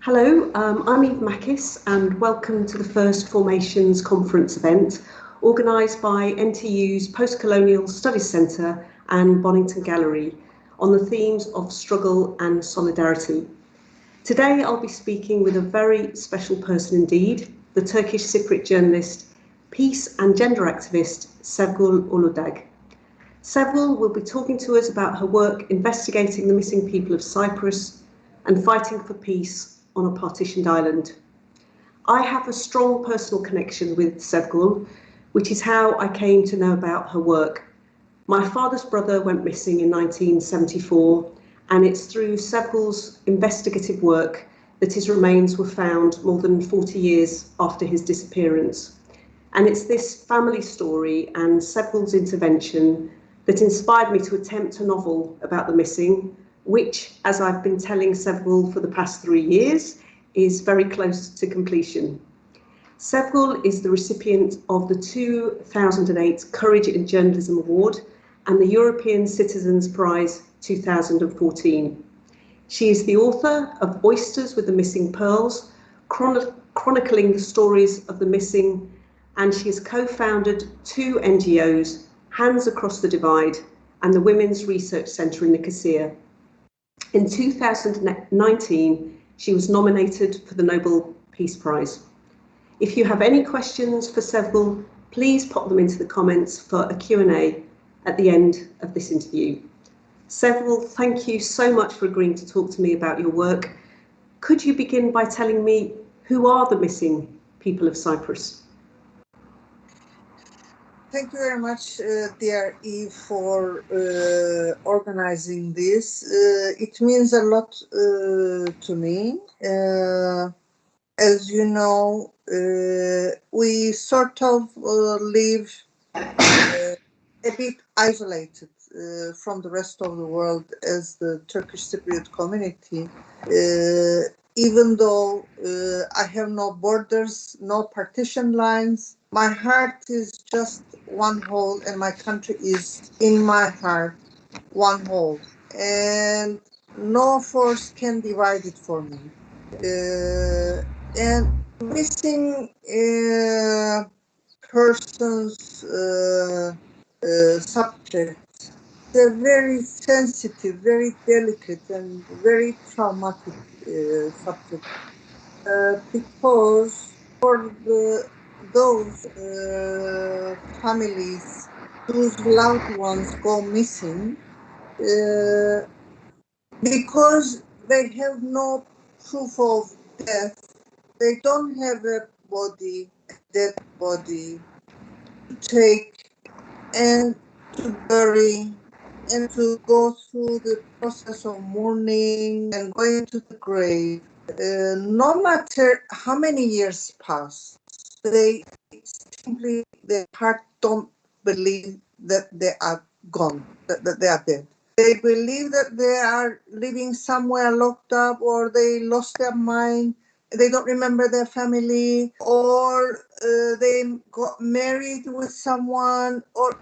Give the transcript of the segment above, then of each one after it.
Hello, I'm Makis and welcome to the first Formations Conference event organised by NTU's Postcolonial Studies Centre and Bonington Gallery on the themes of struggle and solidarity. Today I'll be speaking with a very special person indeed, the Turkish Cypriot journalist, peace and gender activist Sevgül Uludağ. Sevgül will be talking to us about her work investigating the missing people of Cyprus and fighting for peace on a partitioned island. I have a strong personal connection with Sevgül, which is how I came to know about her work. My father's brother went missing in 1974, and it's through Sevgül's investigative work that his remains were found more than 40 years after his disappearance. And it's this family story and Sevgül's intervention that inspired me to attempt a novel about the missing, which, as I've been telling Sevgül for the past 3 years, is very close to completion. Sevgül is the recipient of the 2008 Courage in Journalism Award and the European Citizens Prize 2014. She is the author of Oysters with the Missing Pearls, chronicling the stories of the missing, and she has co-founded 2 NGOs, Hands Across the Divide and the Women's Research Centre in Nicosia. In 2019, she was nominated for the Nobel Peace Prize. If you have any questions for Sevgül, please pop them into the comments for a Q&A at the end of this interview. Sevgül, thank you so much for agreeing to talk to me about your work. Could you begin by telling me who are the missing people of Cyprus? Thank you very much, dear Eve, for organizing this. It means a lot to me. As you know, we sort of live a bit isolated from the rest of the world as the Turkish Cypriot community. Even though I have no borders, no partition lines, my heart is just one whole, and my country is in my heart one whole, and no force can divide it for me. And missing persons subject, they're very sensitive, very delicate, and very traumatic subject, because for those families whose loved ones go missing, because they have no proof of death, they don't have a dead body to take and to bury and to go through the process of mourning and going to the grave. No matter how many years pass, they simply, their heart don't believe that they are gone, that they are dead. They believe that they are living somewhere locked up, or they lost their mind, they don't remember their family, or they got married with someone, or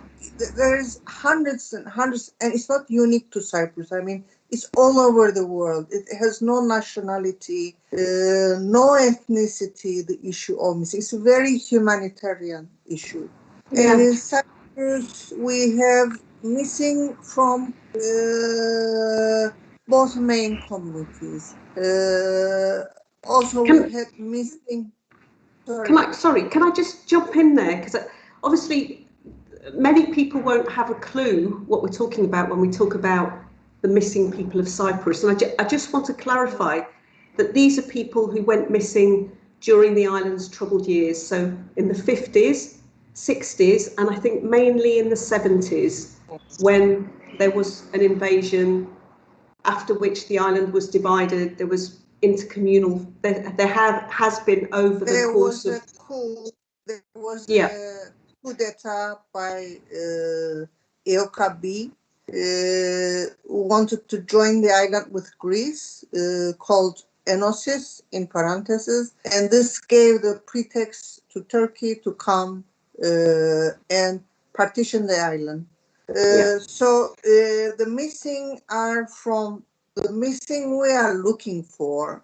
there's hundreds and hundreds, and it's not unique to Cyprus. I mean, it's all over the world. It has no nationality, no ethnicity, the issue of missing. It's a very humanitarian issue. Yeah. And in Cyprus, we have missing from both main communities. Also, we had missing. Can I just jump in there? Because obviously, many people won't have a clue what we're talking about when we talk about the missing people of Cyprus. And I just want to clarify that these are people who went missing during the island's troubled years. So in the 50s, 60s, and I think mainly in the 70s, when there was an invasion, after which the island was divided. There was intercommunal, there has been over the course of... There was a coup d'etat by EOKB, who wanted to join the island with Greece, called Enosis, in parentheses, and this gave the pretext to Turkey to come and partition the island. So the missing we are looking for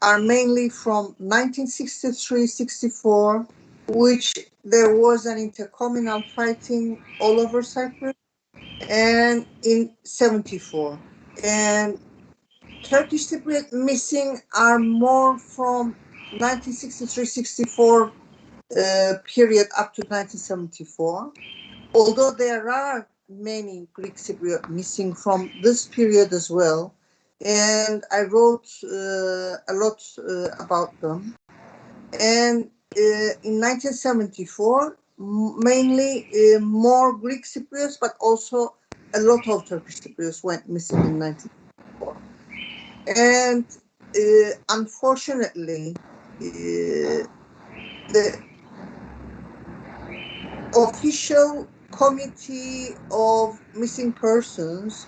are mainly from 1963-64, which there was an intercommunal fighting all over Cyprus, and in 74. And Turkish Cypriot missing are more from 1963-64 period up to 1974. Although there are many Greek Cypriot missing from this period as well, and I wrote a lot about them. And in 1974, mainly more Greek Cypriots, but also a lot of Turkish Cypriots went missing in 1974. And unfortunately, the official committee of missing persons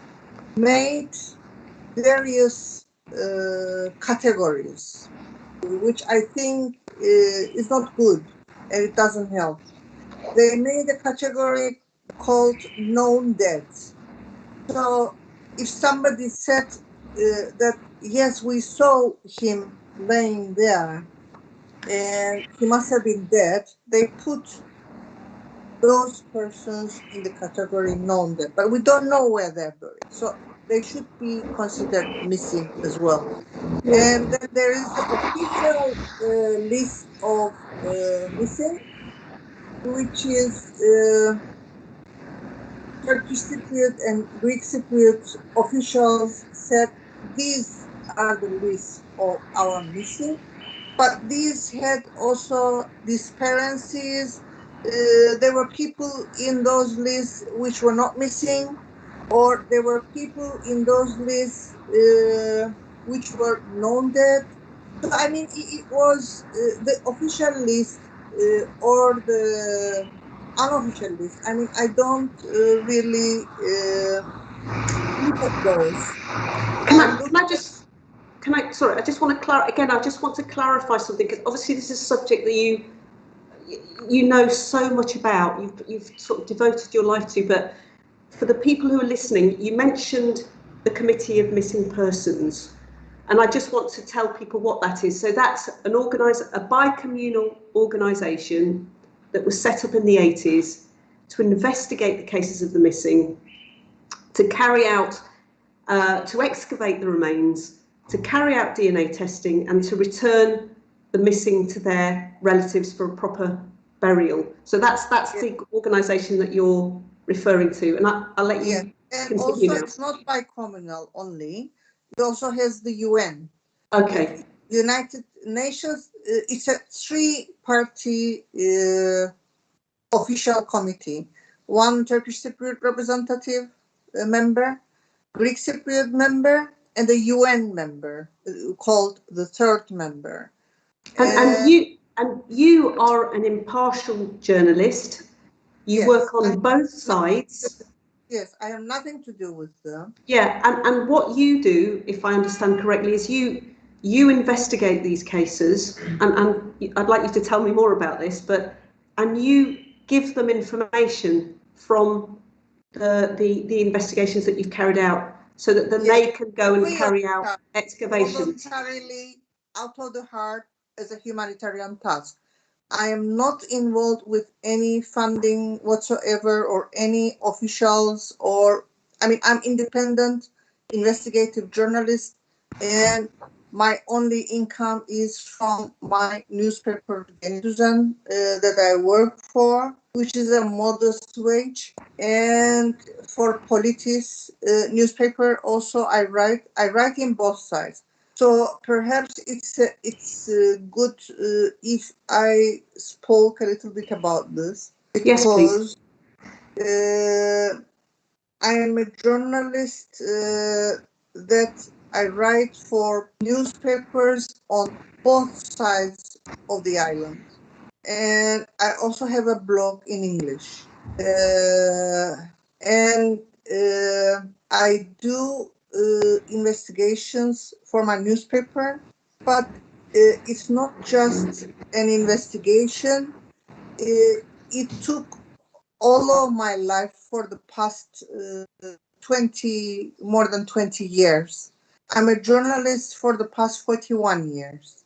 made various categories, which I think is not good and it doesn't help. They made a category called known deaths. So if somebody said that, yes, we saw him laying there and he must have been dead, they put those persons in the category known dead, but we don't know where they're buried. So they should be considered missing as well. And then there is the official list of missing, which is Turkish Cypriot and Greek Cypriot officials said these are the list of our missing. But these had also discrepancies. There were people in those lists which were not missing, or there were people in those lists which were known dead. So, I mean, it was the official list or the unofficial list. I mean, I don't really look at those. Sorry, I just want to I just want to clarify something, because obviously this is a subject that you know so much about, you've sort of devoted your life to, but for the people who are listening, you mentioned the Committee of Missing Persons, and I just want to tell people what that is. So that's a bicommunal organisation that was set up in the 80s to investigate the cases of the missing, to carry out, to excavate the remains, to carry out DNA testing, and to return the missing to their relatives for a proper burial. So that's the organisation that you're referring to, and I'll let you and continue also now. it's not bicommunal only. It also has the UN. Okay. United Nations. It's a three-party official committee. One Turkish Cypriot representative member, Greek Cypriot member, and a UN member called the third member. And you are an impartial journalist. You work on both sides. Yes, I have nothing to do with them. Yeah, and what you do, if I understand correctly, is you investigate these cases, and I'd like you to tell me more about this, and you give them information from the investigations that you've carried out, so that then they can go and carry out excavations. Voluntarily, out of the heart, as a humanitarian task. I am not involved with any funding whatsoever or any officials, I'm independent investigative journalist, and my only income is from my newspaper Yeniduzen that I work for, which is a modest wage. And for Politis newspaper also I write in both sides. So perhaps it's good if I spoke a little bit about this, because I am a journalist that I write for newspapers on both sides of the island, and I also have a blog in English, and I do investigations for my newspaper, but it's not just an investigation. It took all of my life for the past more than 20 years. I'm a journalist for the past 41 years.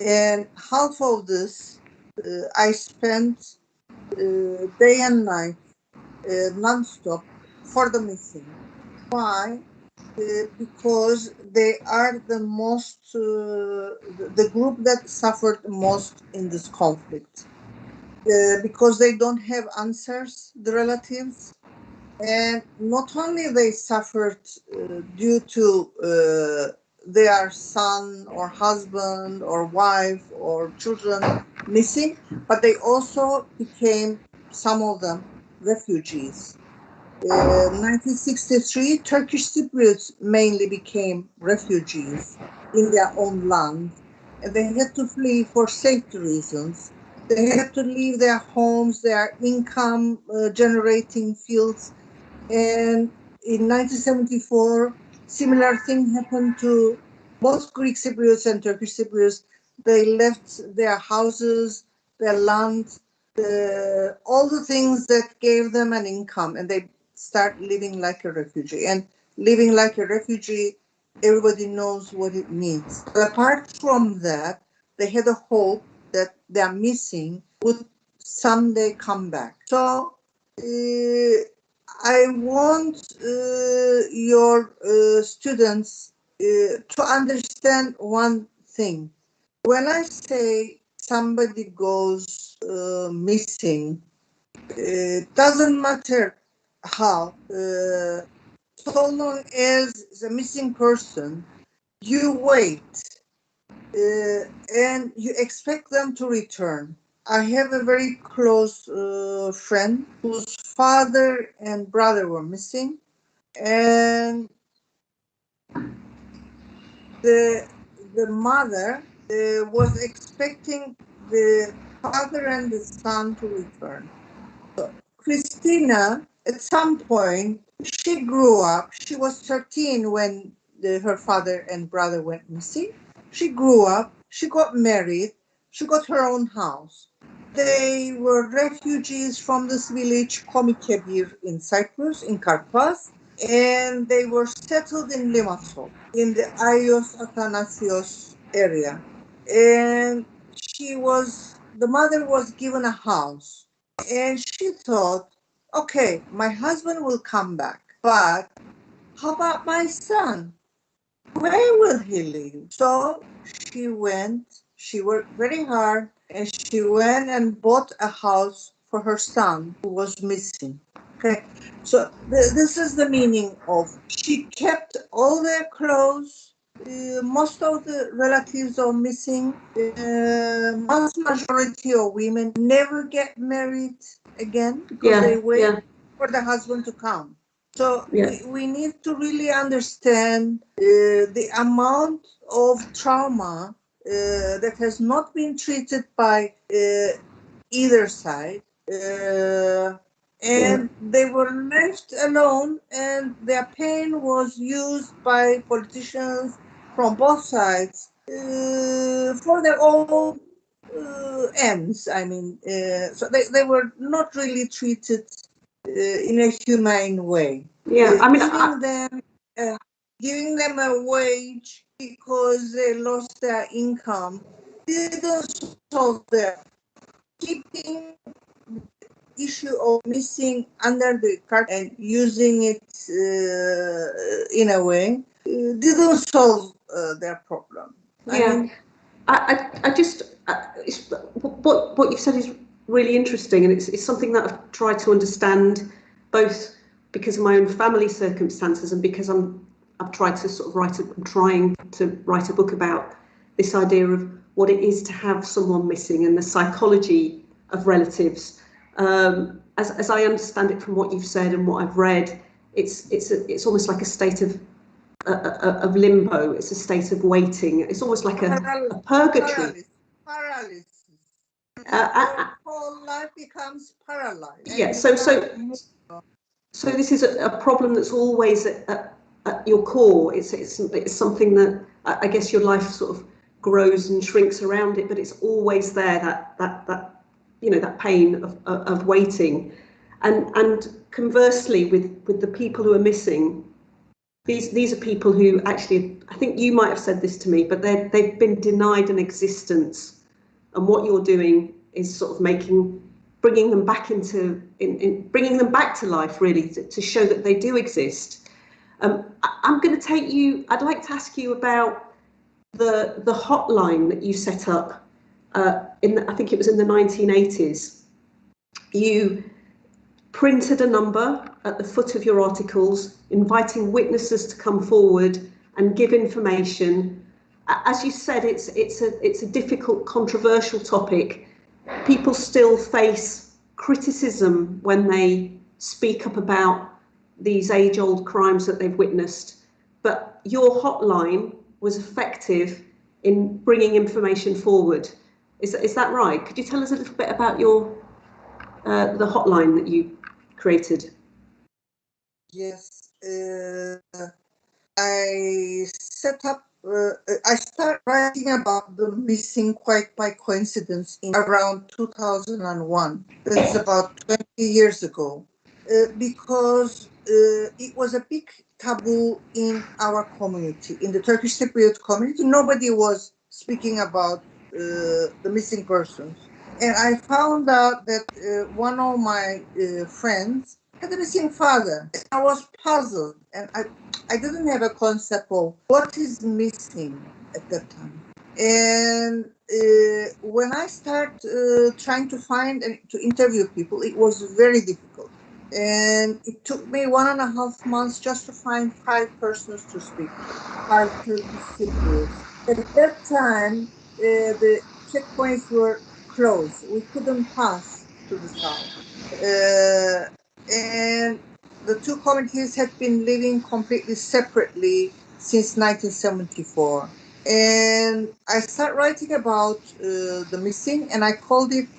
And half of this, I spent day and night, non-stop, for the missing. Why? Because they are the group that suffered most in this conflict. Because they don't have answers, the relatives. And not only they suffered due to their son or husband or wife or children missing, but they also became, some of them, refugees. 1963, Turkish Cypriots mainly became refugees in their own land, and they had to flee for safety reasons. They had to leave their homes, their income generating fields, and in 1974, similar thing happened to both Greek Cypriots and Turkish Cypriots. They left their houses, their land, all the things that gave them an income, and they start living like a refugee. And living like a refugee, everybody knows what it means. But apart from that, they had a hope that their missing would someday come back. So I want your students to understand one thing. When I say somebody goes missing, it doesn't matter how, so long as it's a missing person, you wait and you expect them to return. I have a very close friend whose father and brother were missing, and the mother was expecting the father and the son to return. So Christina, at some point, she grew up. She was 13 when her father and brother went missing. She grew up. She got married. She got her own house. They were refugees from this village, Komikebir, in Cyprus, in Karpas, and they were settled in Limassol, in the Ios Athanasios area. And the mother was given a house, and she thought, okay, my husband will come back, but how about my son? Where will he live? So she worked very hard, and she went and bought a house for her son who was missing. Okay, so this is the meaning of, she kept all their clothes. Most of the relatives are missing. Vast majority of women never get married again because they wait for the husband to come. So we need to really understand the amount of trauma that has not been treated by either side. And they were left alone, and their pain was used by politicians from both sides for their own ends. I mean, so they were not really treated in a humane way. I mean, giving them a wage because they lost their income didn't solve their, keeping issue of missing under the cart and using it in a way didn't solve their problem. I just what you've said is really interesting, and it's something that I've tried to understand, both because of my own family circumstances and because I've tried to sort of I'm trying to write a book about this idea of what it is to have someone missing and the psychology of relatives. As I understand it from what you've said and what I've read, it's almost like a state of limbo. It's a state of waiting. It's almost like a purgatory. Paralysis. Whole life becomes paralyzed. So this is a problem that's always at your core. It's something that I guess your life sort of grows and shrinks around it, but it's always there. That pain of waiting, and conversely with the people who are missing, These are people who actually, I think you might have said this to me, but they've been denied an existence, and what you're doing is sort of bringing them back bringing them back to life, really, to show that they do exist. I'm going to take you. I'd like to ask you about the hotline that you set up. I think it was in the 1980s. You printed a number at the foot of your articles, inviting witnesses to come forward and give information. As you said, it's a difficult, controversial topic. People still face criticism when they speak up about these age-old crimes that they've witnessed. But your hotline was effective in bringing information forward. Is that right? Could you tell us a little bit about the hotline that you created? Yes, I set up. I started writing about the missing quite by coincidence in around 2001. That's about 20 years ago, because it was a big taboo in our community, in the Turkish Cypriot community. Nobody was speaking about the missing persons. And I found out that one of my friends had a missing father. I was puzzled, and I didn't have a concept of what is missing at that time. And when I started trying to find and to interview people, it was very difficult. And it took me 1.5 months just to find 5 persons to speak, 5 Turkish Cypriots. At that time, the checkpoints were closed. We couldn't pass to the south. And the two communities had been living completely separately since 1974. And I started writing about the missing, and I called it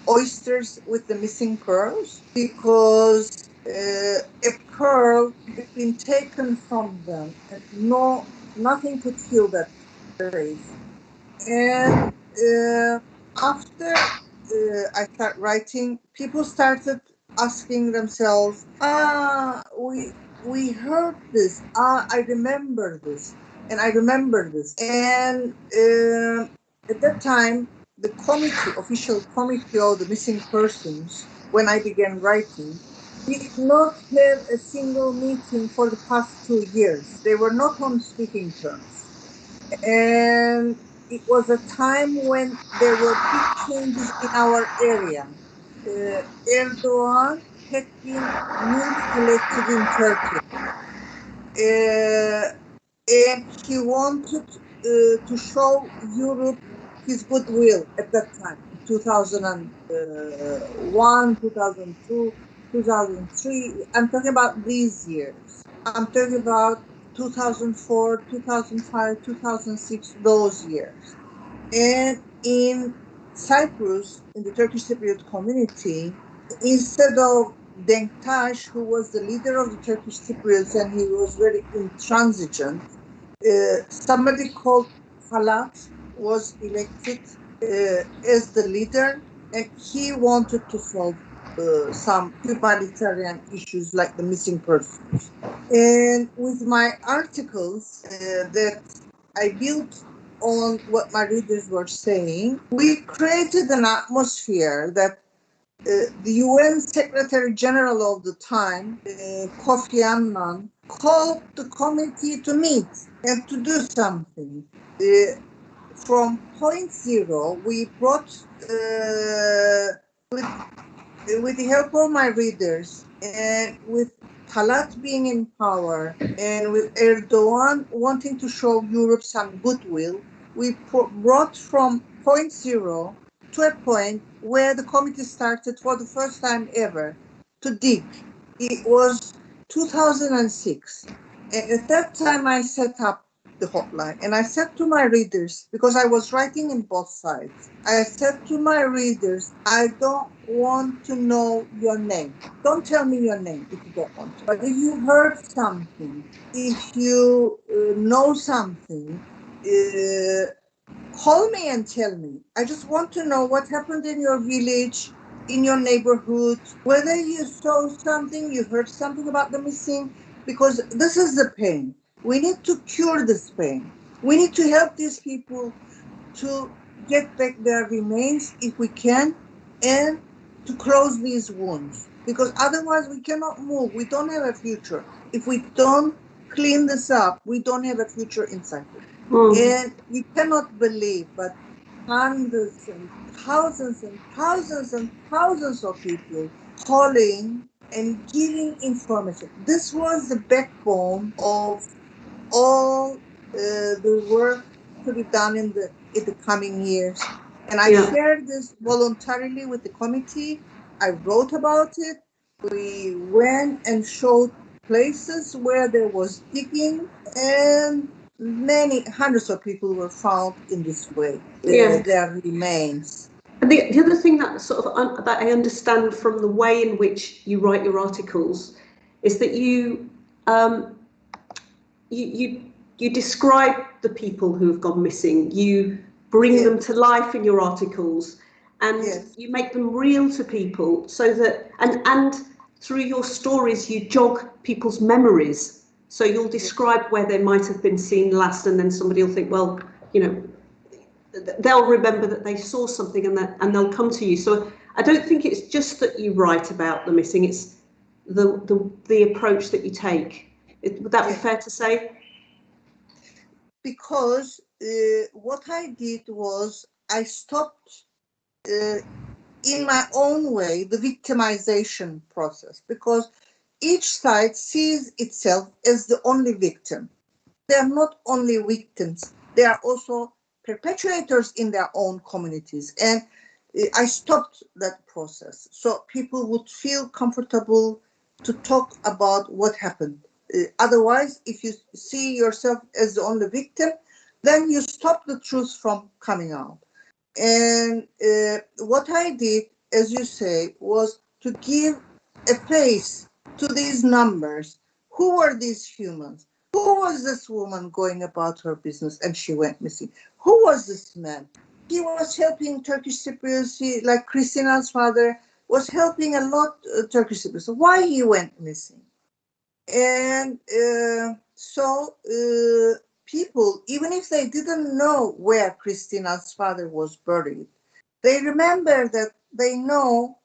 Oysters with the Missing Pearls, because a pearl had been taken from them, and nothing could fill that place. And after I started writing, people started asking themselves, we heard this, I remember this, and I remember this. And at that time, the official committee of the missing persons, when I began writing, did not have a single meeting for the past 2 years. They were not on speaking terms. And it was a time when there were big changes in our area. Erdogan had been newly elected in Turkey. And he wanted to show Europe his goodwill at that time, 2001, 2002, 2003. I'm talking about these years. I'm talking about 2004, 2005, 2006, those years. And in Cyprus, in the Turkish Cypriot community, instead of Denktash, who was the leader of the Turkish Cypriots, and he was very intransigent, somebody called Talat was elected as the leader, and he wanted to solve some humanitarian issues like the missing persons. And with my articles that I built on what my readers were saying, we created an atmosphere that the UN Secretary General of the time, Kofi Annan, called the committee to meet and to do something. From point zero, we brought, with the help of my readers, and with Talat being in power, and with Erdogan wanting to show Europe some goodwill, we brought from point zero to a point where the committee started for the first time ever to dig. It was 2006. And at that time, I set up the hotline, and I said to my readers, because I was writing in both sides, I said to my readers, I don't want to know your name. Don't tell me your name if you don't want to. But if you heard something, if you know something, call me and tell me. I just want to know what happened in your village, in your neighborhood, whether you saw something, you heard something about the missing, because this is the pain. We need to cure this pain. We need to help these people to get back their remains if we can, and to close these wounds, because otherwise we cannot move. We don't have a future. If we don't clean this up, we don't have a future in Cyprus. And you cannot believe, but hundreds and thousands and thousands and thousands of people calling and giving information. This was the backbone of all the work to be done in the coming years. And I shared this voluntarily with the committee. I wrote about it. We went and showed places where there was digging, and many hundreds of people were found in this way. Their remains. And the other thing that that I understand from the way in which you write your articles is that you describe the people who have gone missing. You bring them to life in your articles, and you make them real to people, so that and through your stories you jog people's memories. So you'll describe where they might have been seen last, and then somebody will think, well, you know, they'll remember that they saw something, and they'll come to you. So I don't think it's just that you write about the missing; it's the approach that you take. Would that be fair to say? Because what I did was I stopped in my own way the victimization process, because each side sees itself as the only victim. They are not only victims, they are also perpetrators in their own communities. And I stopped that process so people would feel comfortable to talk about what happened. Otherwise, if you see yourself as the only victim, then you stop the truth from coming out. And what I did, as you say, was to give a face to these numbers. Who were these humans? Who was this woman going about her business and she went missing? Who was this man? He was helping Turkish Cypriots, like Christina's father was helping a lot Turkish Cypriots. So why he went missing? And so people, even if they didn't know where Christina's father was buried, they remember that they know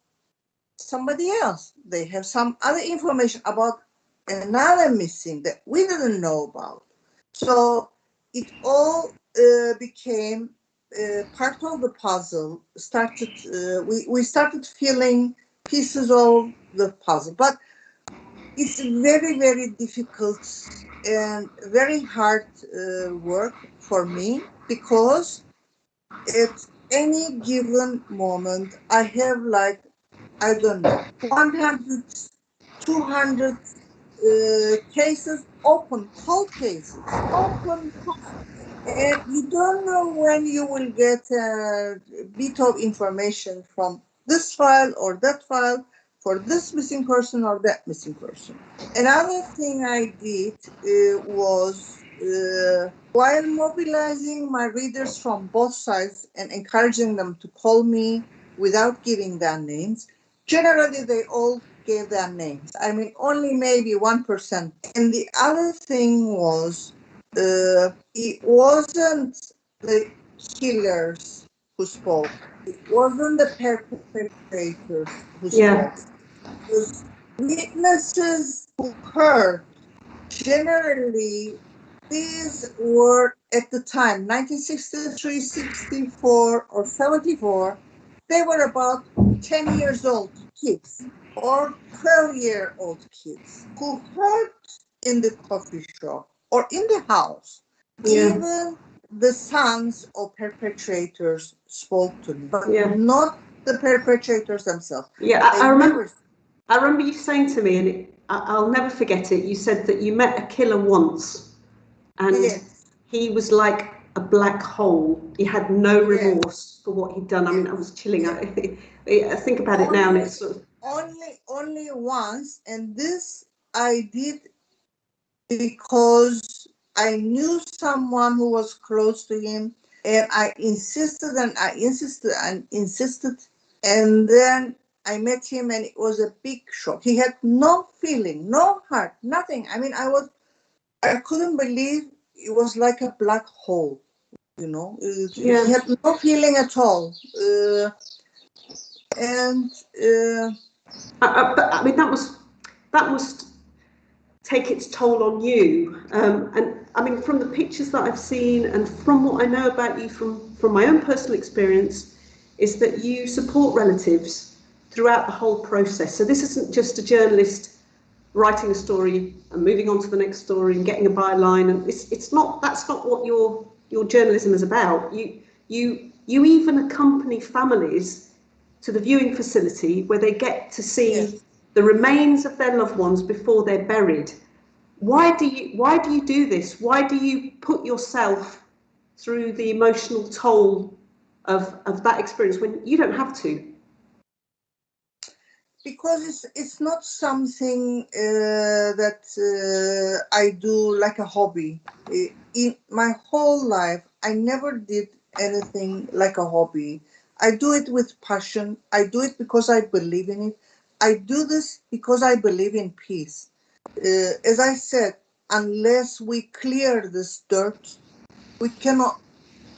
somebody else. They have some other information about another missing that we didn't know about. So it all became part of the puzzle. We started filling pieces of the puzzle, but it's very, very difficult and very hard work for me, because at any given moment I have, like, I don't know, 100, 200 cases open, cold cases, open, and you don't know when you will get a bit of information from this file or that file for this missing person or that missing person. Another thing I did was, while mobilizing my readers from both sides and encouraging them to call me without giving their names, generally they all gave their names. I mean, only maybe 1%. And the other thing was, it wasn't the killers who spoke. It wasn't the perpetrators who spoke. It was witnesses who heard. Generally, these were, at the time, 1963, 64, or 74, they were about 10 years old kids or 12-year-old kids who heard in the coffee shop or in the house. Even the sons of perpetrators spoke to me, but not the perpetrators themselves. I remember you saying to me, and I'll never forget it, you said that you met a killer once, and he was like a black hole. He had no remorse for what he'd done. I mean, I was chilling. I think about it now, and it's sort of... Only once, and this I did because I knew someone who was close to him, and I insisted, and then I met him and it was a big shock. He had no feeling, no heart, nothing. I mean, I couldn't believe it was like a black hole, you know. He had no feeling at all. But I mean, that must take its toll on you. And I mean, from the pictures that I've seen and from what I know about you from my own personal experience, is that you support relatives throughout the whole process. So this isn't just a journalist writing a story and moving on to the next story and getting a byline. And it's not, that's not what your journalism is about. You even accompany families to the viewing facility where they get to see the remains of their loved ones before they're buried. Why do you do this? Why do you put yourself through the emotional toll of that experience when you don't have to? Because it's not something that I do like a hobby. In my whole life, I never did anything like a hobby. I do it with passion. I do it because I believe in it. I do this because I believe in peace. As I said, unless we clear this dirt, we cannot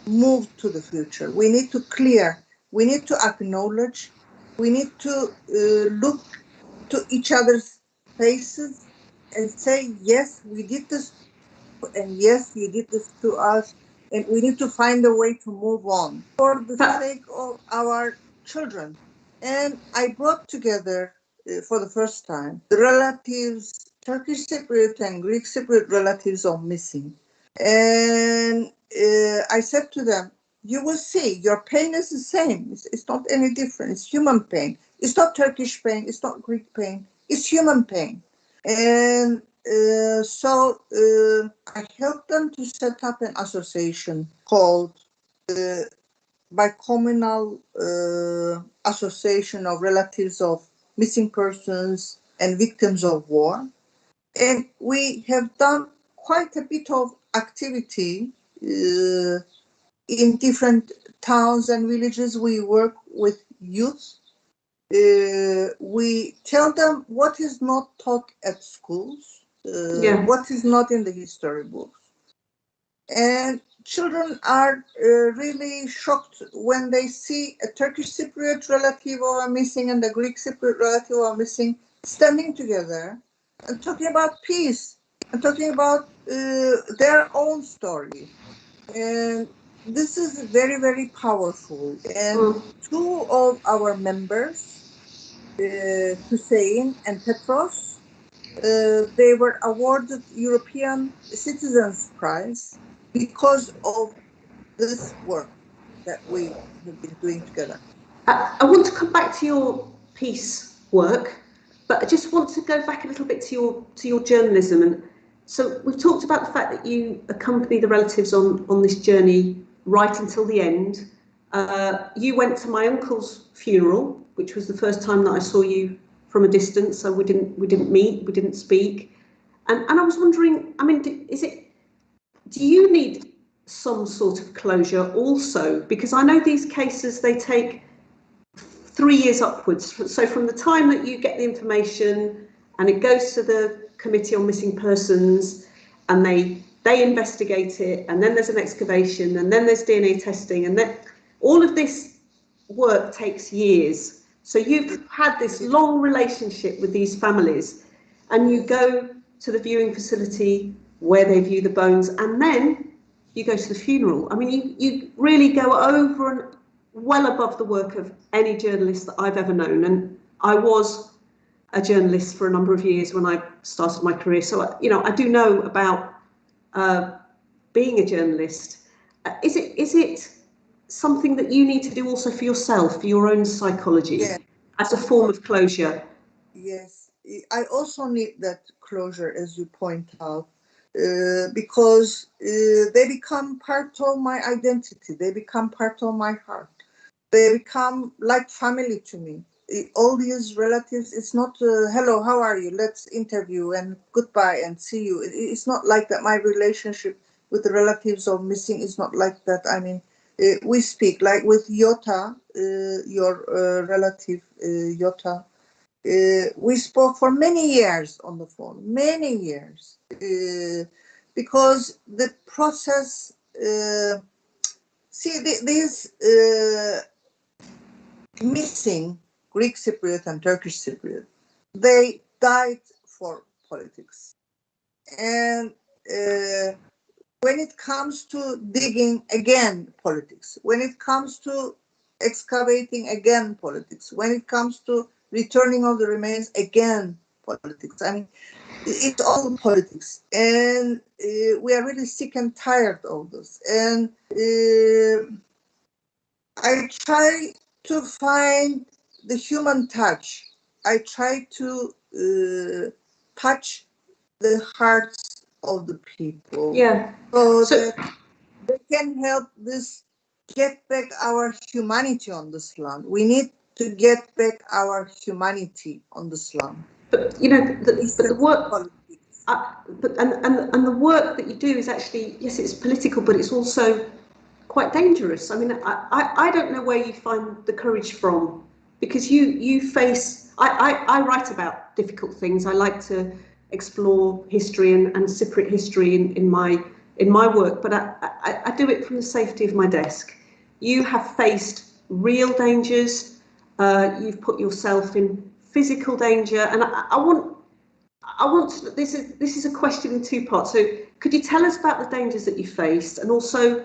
move to the future. We need to clear. We need to acknowledge. We need to look to each other's faces and say, yes, we did this, and yes, you did this to us, and we need to find a way to move on for the sake of our children. And I brought together for the first time the relatives, Turkish Cypriot and Greek Cypriot relatives of missing. And I said to them, you will see, your pain is the same. It's not any different. It's human pain. It's not Turkish pain. It's not Greek pain. It's human pain. And so I helped them to set up an association called Bicommunal Association of Relatives of Missing Persons and Victims of War. And we have done quite a bit of activity in different towns and villages. We work with youth. We tell them what is not taught at schools, what is not in the history books. And children are really shocked when they see a Turkish Cypriot relative of a missing and a Greek Cypriot relative of a missing standing together and talking about peace and talking about their own story. And this is very, very powerful. And two of our members, Hussein and Petros, they were awarded European Citizens Prize because of this work that we have been doing together. I want to come back to your peace work, but I just want to go back a little bit to your journalism. And so we've talked about the fact that you accompany the relatives on this journey right until the end. You went to my uncle's funeral, which was the first time that I saw you from a distance. So we didn't meet, we didn't speak, and I was wondering, I mean, do you need some sort of closure also? Because I know these cases, they take 3 years upwards. So from the time that you get the information and it goes to the Committee on Missing Persons and they investigate it, and then there's an excavation, and then there's DNA testing, and then all of this work takes years. So you've had this long relationship with these families, and you go to the viewing facility where they view the bones, and then you go to the funeral. I mean, you really go over and well above the work of any journalist that I've ever known. And I was a journalist for a number of years when I started my career. So, you know, I do know about being a journalist. Is it something that you need to do also for yourself, for your own psychology, as a form of closure? Yes, I also need that closure, as you point out, because they become part of my identity. They become part of my heart. They become like family to me. All these relatives, it's not, hello, how are you? Let's interview and goodbye and see you. It's not like that. My relationship with the relatives of missing is not like that. I mean, we speak, like with Yota, your relative Yota. We spoke for many years on the phone, many years, because the process. These missing Greek Cypriot and Turkish Cypriot, they died for politics. And when it comes to digging again politics, when it comes to excavating again politics, when it comes to returning of the remains again politics, I mean, it's all politics. And we are really sick and tired of this. And I try to find the human touch. I try to touch the hearts of the people. Yeah. So that they can help this get back our humanity on this land. We need to get back our humanity on this land. But you know, the work. And the work that you do is actually, yes, it's political, but it's also quite dangerous. I mean, I don't know where you find the courage from, because you face. I write about difficult things. I like to explore history and Cypriot history in my work, but I do it from the safety of my desk. You have faced real dangers. You've put yourself in physical danger, and I want to, this is a question in two parts. So could you tell us about the dangers that you faced, and also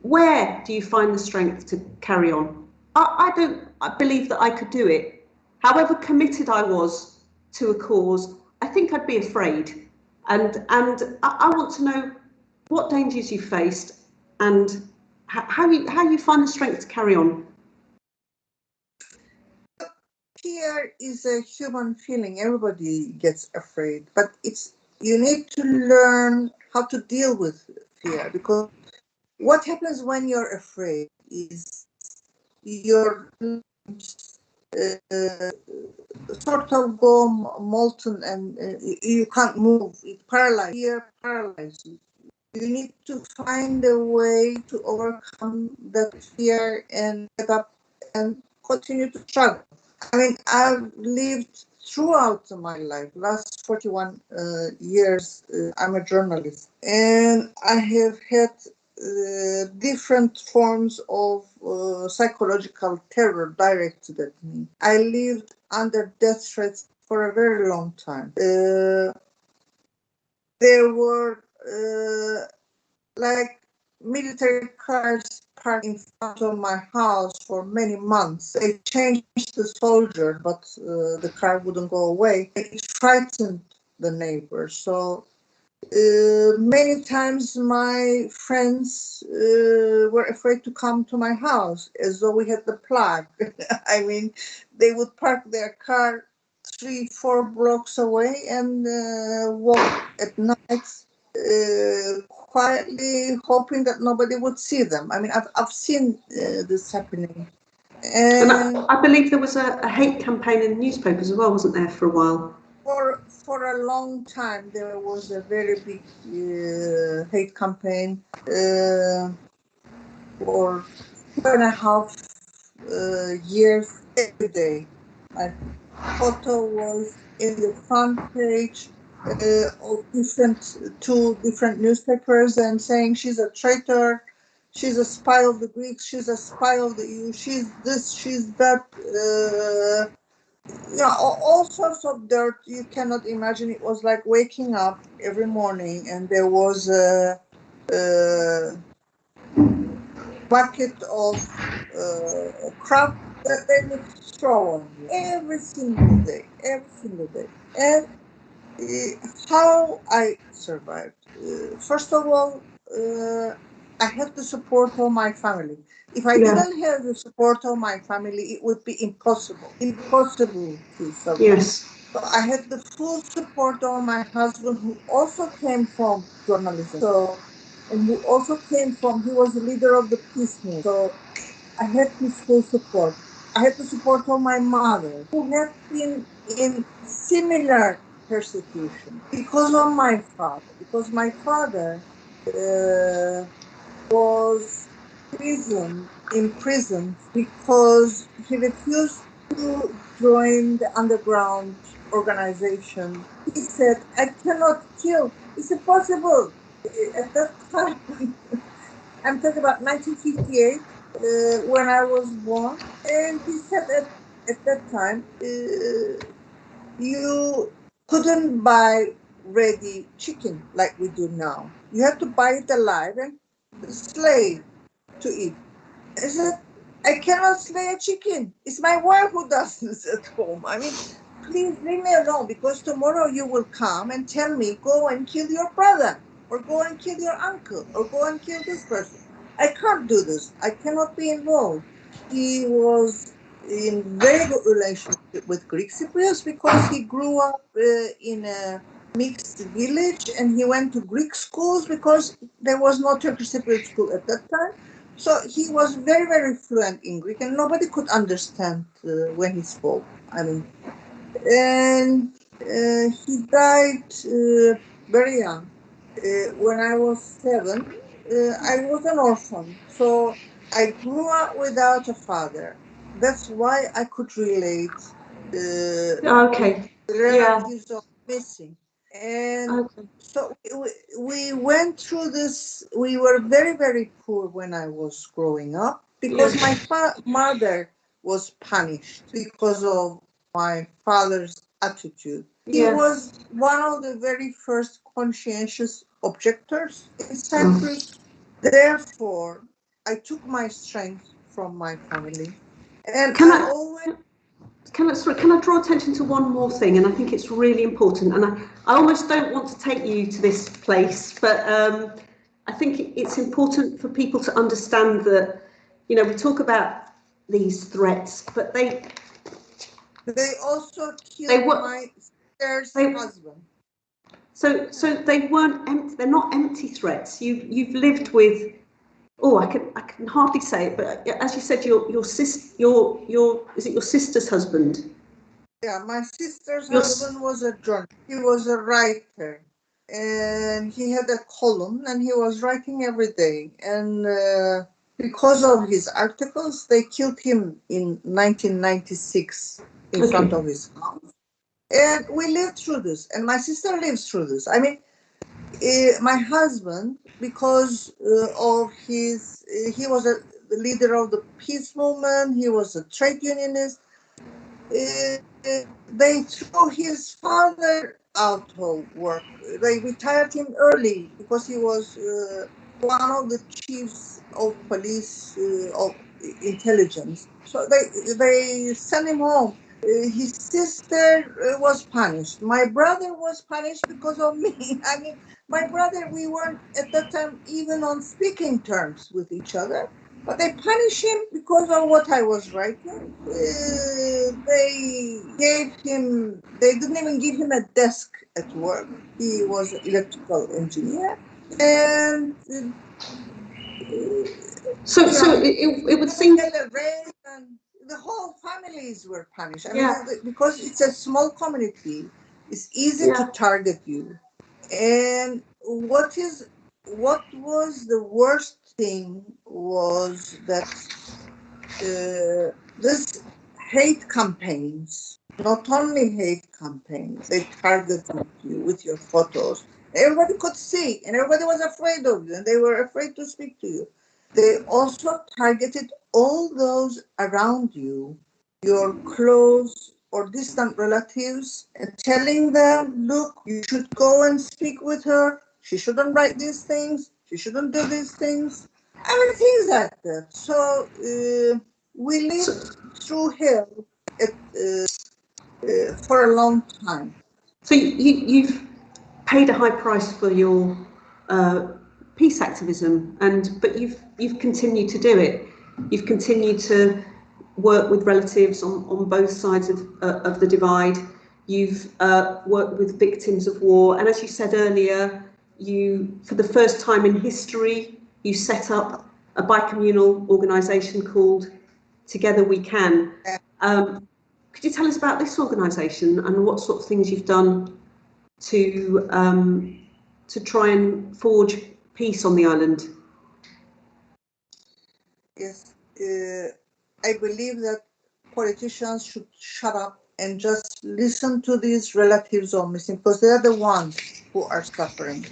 where do you find the strength to carry on? I believe that I could do it. However committed I was to a cause, I think I'd be afraid. And I want to know what dangers you faced and how you find the strength to carry on. Fear is a human feeling. Everybody gets afraid, but you need to learn how to deal with fear, because what happens when you're afraid is your sort of go molten, and you can't move. It paralyzes. Fear paralyzes you. You need to find a way to overcome that fear and get up and continue to struggle. I mean, I've lived throughout my life, last 41 years, I'm a journalist, and I have had different forms of psychological terror directed at me. I lived under death threats for a very long time. There were like military cars parked in front of my house for many months. They changed the soldier, but the car wouldn't go away. It frightened the neighbors. So many times my friends were afraid to come to my house, as though we had the plague. I mean, they would park their car 3-4 blocks away and walk at night, quietly hoping that nobody would see them. I mean, I've seen this happening. And I believe there was a hate campaign in the newspapers as well, wasn't there, for a while? For a long time, there was a very big hate campaign for 2.5 years every day. My photo was in the front page of two different newspapers, and saying she's a traitor, she's a spy of the Greeks, she's a spy of the EU, she's this, she's that. All sorts of dirt you cannot imagine. It was like waking up every morning and there was a bucket of crap that they would throw on you every single day. And how I survived? First of all, I had the support of my family. If I didn't have the support of my family, it would be impossible to survive. Yes. So I had the full support of my husband, who also came from journalism. And he was the leader of the peace movement. So I had his full support. I had the support of my mother, who had been in similar persecution because of my father. Because my father was imprisoned because he refused to join the underground organization. He said, I cannot kill. It's impossible. At that time, I'm talking about 1958, when I was born. And he said at that time, you couldn't buy ready chicken like we do now. You had to buy it alive and slay to eat. I said, I cannot slay a chicken. It's my wife who does this at home. I mean, please leave me alone, because tomorrow you will come and tell me, go and kill your brother, or go and kill your uncle, or go and kill this person. I can't do this. I cannot be involved. He was in very good relationship with Greek Cypriots because he grew up in a mixed village, and he went to Greek schools because there was no Turkish Cypriot school at that time. So he was very, very fluent in Greek, and nobody could understand when he spoke. I mean, and he died very young. When I was 7, I was an orphan. So I grew up without a father. That's why I could relate Okay. relatives of missing. And Okay. so we went through this. We were very, very poor when I was growing up because my mother was punished because of my father's attitude. He was one of the very first conscientious objectors in Cyprus. Therefore, I took my strength from my family. And Can I I always can I draw attention to one more thing, and I think it's really important, and I almost don't want to take you to this place, but I think it's important for people to understand that, you know, we talk about these threats, but they also killed my sister's husband. So they weren't empty. They're not empty threats. You've lived with. Oh, I can hardly say it, but as you said, your sister, is it your sister's husband? Yeah, my sister's husband was a journalist. He was a writer, and he had a column, and he was writing every day. And because of his articles, they killed him in 1996 in front of his house. And we lived through this, and my sister lives through this. I mean, my husband, because of his, he was the leader of the peace movement. He was a trade unionist. They threw his father out of work. They retired him early because he was one of the chiefs of police of intelligence. So they sent him home. His sister was punished. My brother was punished because of me. I mean, my brother, we weren't at that time even on speaking terms with each other. But they punished him because of what I was writing. They didn't even give him a desk at work. He was an electrical engineer. And it would seem the whole families were punished. I mean, because it's a small community, it's easy to target you. And what was the worst thing was that this hate campaigns, not only hate campaigns, they targeted you with your photos. Everybody could see, and everybody was afraid of you, and they were afraid to speak to you. They also targeted all those around you, your close or distant relatives, and telling them, look, you should go and speak with her. She shouldn't write these things. She shouldn't do these things. I mean, things like that. So we lived through hell for a long time. So you've paid a high price for your peace activism, but you've continued to do it. You've continued to work with relatives on both sides of the divide. You've worked with victims of war, and as you said earlier, you, for the first time in history, you set up a bicommunal organisation called Together We Can. Could you tell us about this organisation and what sort of things you've done to try and forge peace on the island? Yes, I believe that politicians should shut up and just listen to these relatives of missing, because they are the ones who are suffering.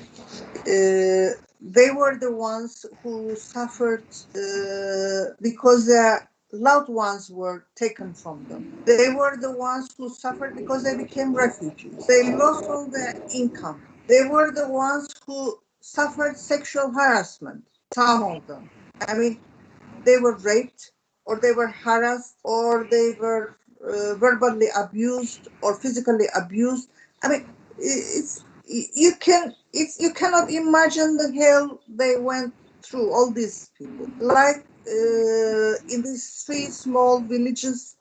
They were the ones who suffered because their loved ones were taken from them. They were the ones who suffered because they became refugees. They lost all their income. They were the ones who suffered sexual harassment, some of them. I mean, they were raped, or they were harassed, or they were verbally abused or physically abused. I mean, you cannot imagine the hell they went through, all these people. Like in these three small villages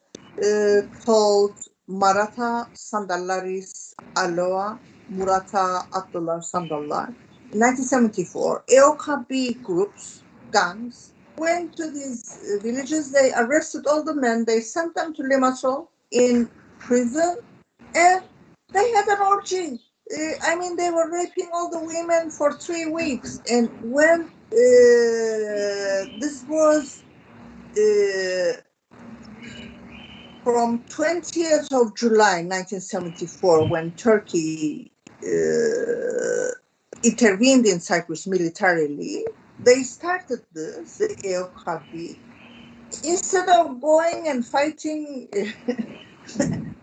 called Marata, Sandallaris, Aloa, Murata, Atlılar, Sandallar. In 1974, EOKB groups, gangs, went to these villages. They arrested all the men. They sent them to Limassol in prison, and they had an orgy. I mean, they were raping all the women for 3 weeks. And when this was from 20th of July 1974, when Turkey intervened in Cyprus militarily, they started this, the EOKB. Instead of going and fighting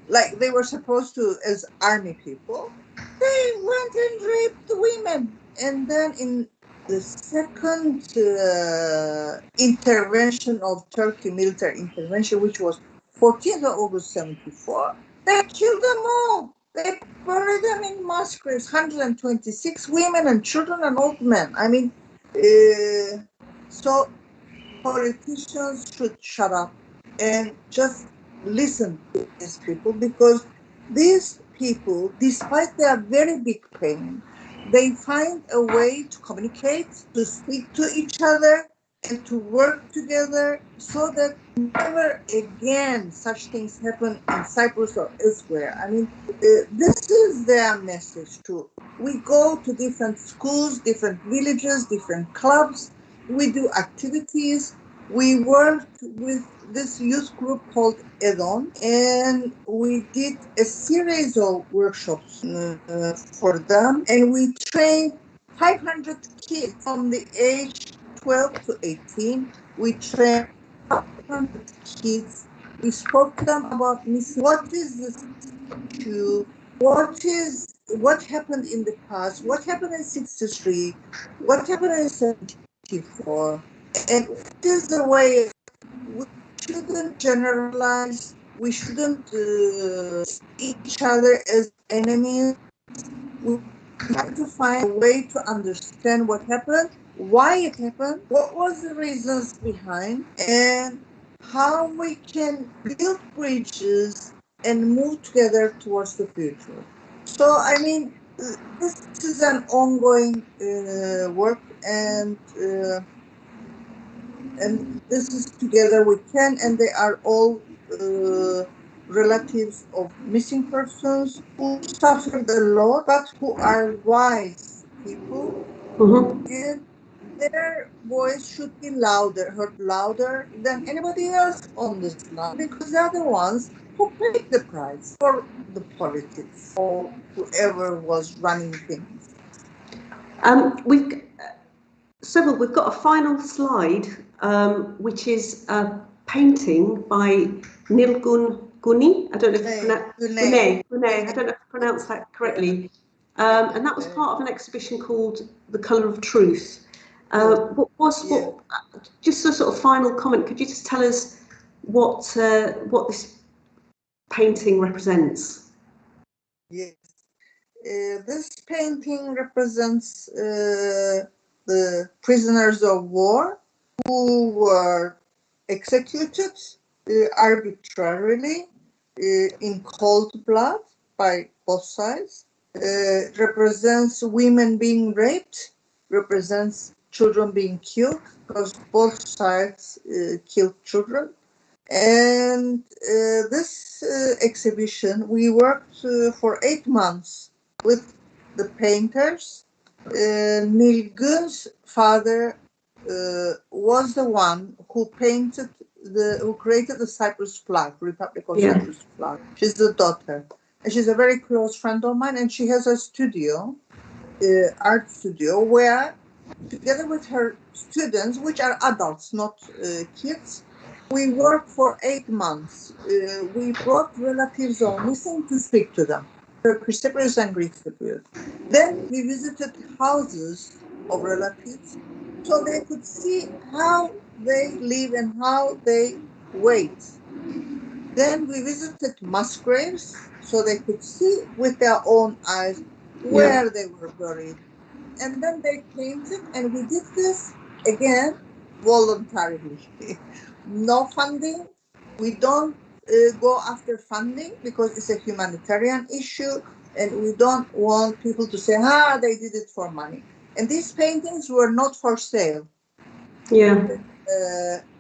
like they were supposed to as army people, they went and raped the women. And then in the second intervention of Turkey, military intervention, which was 14th of August 74, they killed them all. They buried them in mass graves, 126 women and children and old men. I mean, so politicians should shut up and just listen to these people, because these people, despite their very big pain, they find a way to communicate, to speak to each other, and to work together so that never again such things happen in Cyprus or elsewhere. I mean, this is their message too. We go to different schools, different villages, different clubs. We do activities. We worked with this youth group called Edon, and we did a series of workshops for them, and we trained 500 kids from the age 12 to 18. We trained 500 kids. We spoke to them about missing. What is this issue? What happened in the past? What happened in 63? What happened in 74? And what is the way? We shouldn't generalize. We shouldn't see each other as enemies. We have to find a way to understand what happened, why it happened, what was the reasons behind, and how we can build bridges and move together towards the future. So, I mean, this is an ongoing work, and this is together we can, and they are all relatives of missing persons who suffered a lot, but who are wise people, and their voice should be louder, heard louder than anybody else on this land, because they're the ones who paid the price for the politics or whoever was running things. Sevgül, we've got a final slide, which is a painting by Nilgun Guni. I don't know if I don't know if I pronounced that correctly. And that was part of an exhibition called The Colour of Truth. Just a sort of final comment, could you just tell us what this painting represents? Yes. This painting represents the prisoners of war who were executed arbitrarily in cold blood by both sides. Represents women being raped, represents children being killed, because both sides killed children. And this exhibition, we worked for 8 months with the painters. Nilgun's father was the one who created the Cyprus flag, Republic of Yeah. Cyprus flag. She's the daughter, and she's a very close friend of mine, and she has a studio, art studio, where together with her students, which are adults, not kids, we worked for 8 months. We brought relatives on missing to speak to them, Turkish Cypriots and Greek Cypriots. Then we visited houses of relatives so they could see how they live and how they wait. Then we visited mass graves so they could see with their own eyes where they were buried. And then they painted, and we did this again voluntarily. No funding. We don't go after funding because it's a humanitarian issue, and we don't want people to say, they did it for money. And these paintings were not for sale. Yeah.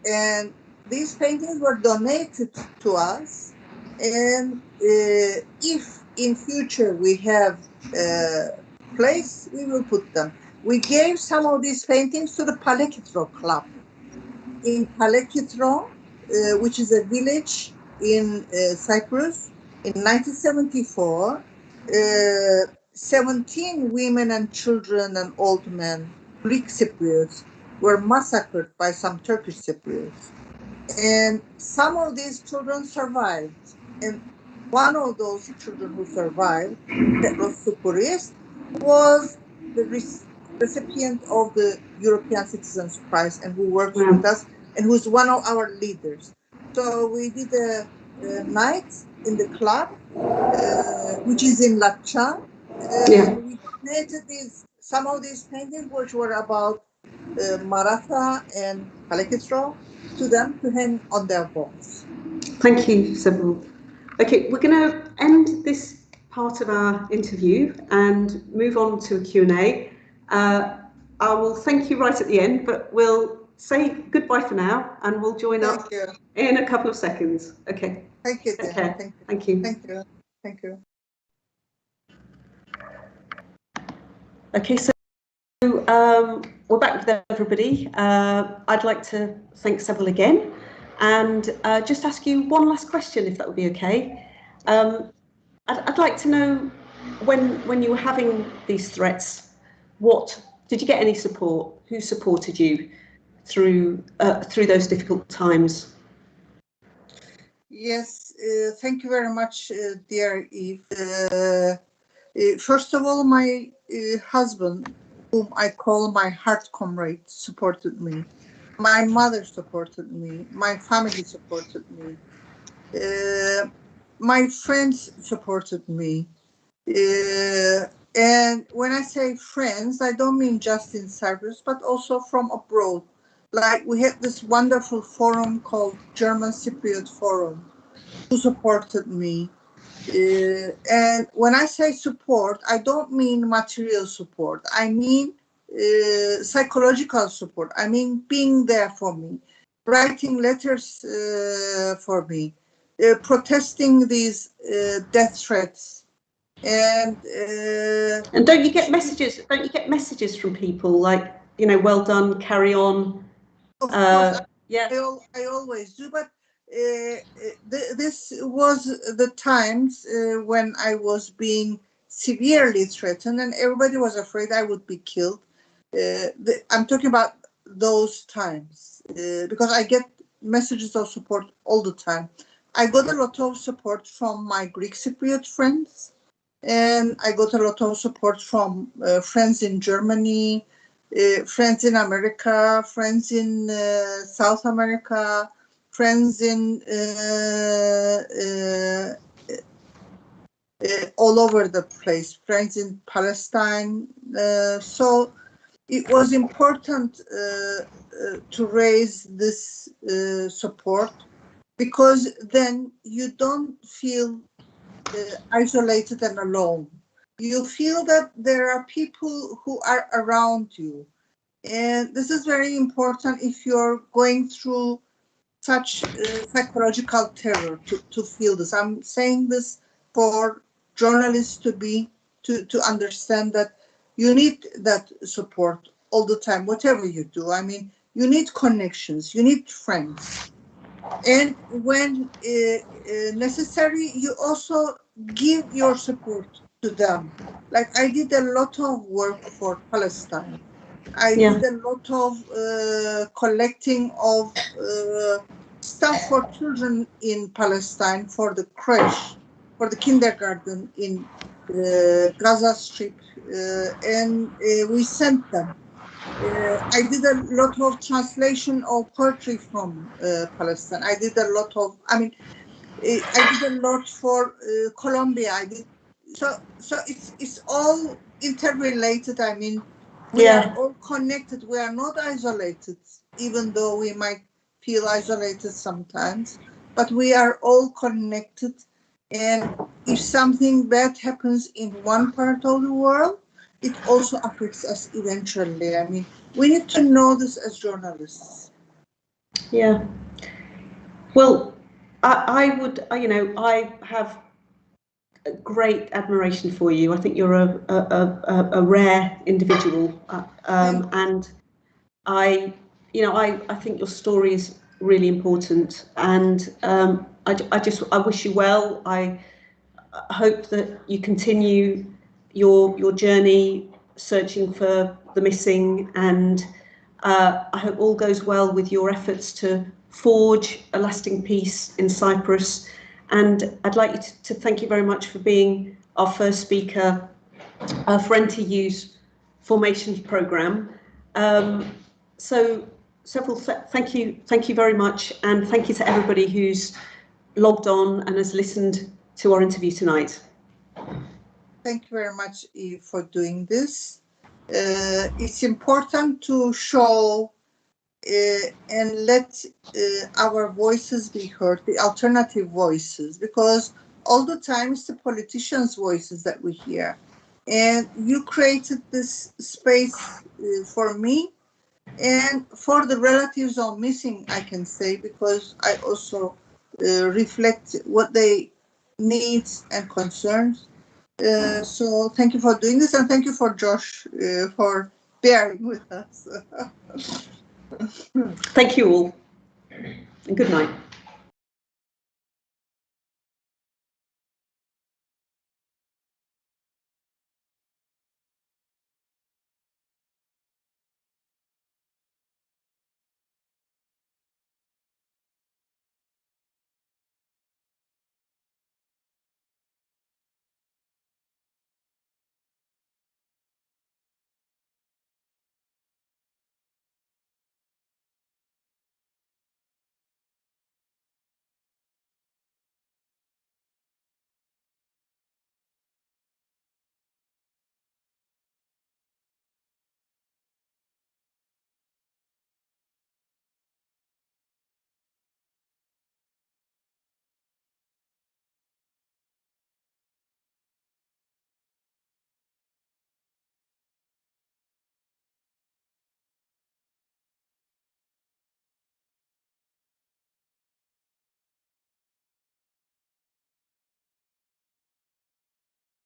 And these paintings were donated to us. And if in future we have place, we will put them. We gave some of these paintings to the Palekitro Club in Palekitro, which is a village in Cyprus. In 1974, 17 women and children and old men, Greek Cypriots, were massacred by some Turkish Cypriots. And some of these children survived. And one of those children who survived, Petros Soukouris, was the recipient of the European Citizens Prize and who works with us and who's one of our leaders. So we did a night in the club, which is in Latcha. We donated some of these paintings, which were about Maratha and Palekitro, to them to hang on their walls. Thank you, Sevgül. Okay, we're going to end this part of our interview and move on to a Q&A. I will thank you right at the end, but we'll say goodbye for now and we'll join up in a couple of seconds. Okay. Thank you. Okay. Thank you. Thank you. Thank you. Okay, so we're back with everybody. I'd like to thank Sevgül again and just ask you one last question, if that would be okay. I'd like to know when you were having these threats, did you get any support? Who supported you through those difficult times? Yes, thank you very much, dear Eve. First of all, my husband, whom I call my heart comrade, supported me. My mother supported me. My family supported me. My friends supported me. And when I say friends, I don't mean just in Cyprus, but also from abroad. Like we had this wonderful forum called German Cypriot Forum, who supported me. And when I say support, I don't mean material support. I mean psychological support. I mean being there for me, writing letters for me, protesting these death threats. And don't you get messages? Don't you get messages from people like, well done, carry on? Of course, I always do, but this was the times when I was being severely threatened and everybody was afraid I would be killed. I'm talking about those times because I get messages of support all the time. I got a lot of support from my Greek Cypriot friends, and I got a lot of support from friends in Germany, friends in America, friends in South America, friends in all over the place, friends in Palestine. So it was important to raise this support because then you don't feel isolated and alone. You feel that there are people who are around you. And this is very important if you're going through such psychological terror to feel this. I'm saying this for journalists to understand that you need that support all the time, whatever you do. I mean, you need connections, you need friends. And when necessary, you also give your support to them. Like I did a lot of work for Palestine. I did a lot of collecting of stuff for children in Palestine, for the creche, for the kindergarten in Gaza Strip, and we sent them. I did a lot of translation of poetry from Palestine. I did a lot of, I did a lot for Colombia. So it's all interrelated. I mean, we are all connected. We are not isolated, even though we might feel isolated sometimes, but we are all connected. And if something bad happens in one part of the world, it also affects us eventually. I mean, we need to know this as journalists. Yeah. Well, I would, you know, I have a great admiration for you. I think you're a rare individual, and I think your story is really important, and I wish you well. I hope that you continue your journey searching for the missing, and I hope all goes well with your efforts to forge a lasting peace in Cyprus. And I'd like you to thank you very much for being our first speaker for NTU's Formations Programme. So Sevgül, thank you very much, and thank you to everybody who's logged on and has listened to our interview tonight. Thank you very much, Eve, for doing this. It's important to show and let our voices be heard, the alternative voices, because all the time it's the politicians' voices that we hear. And you created this space for me and for the relatives of missing, I can say, because I also reflect what they need and concerns. So thank you for doing this, and thank you for Josh for bearing with us. Thank you all, and good night.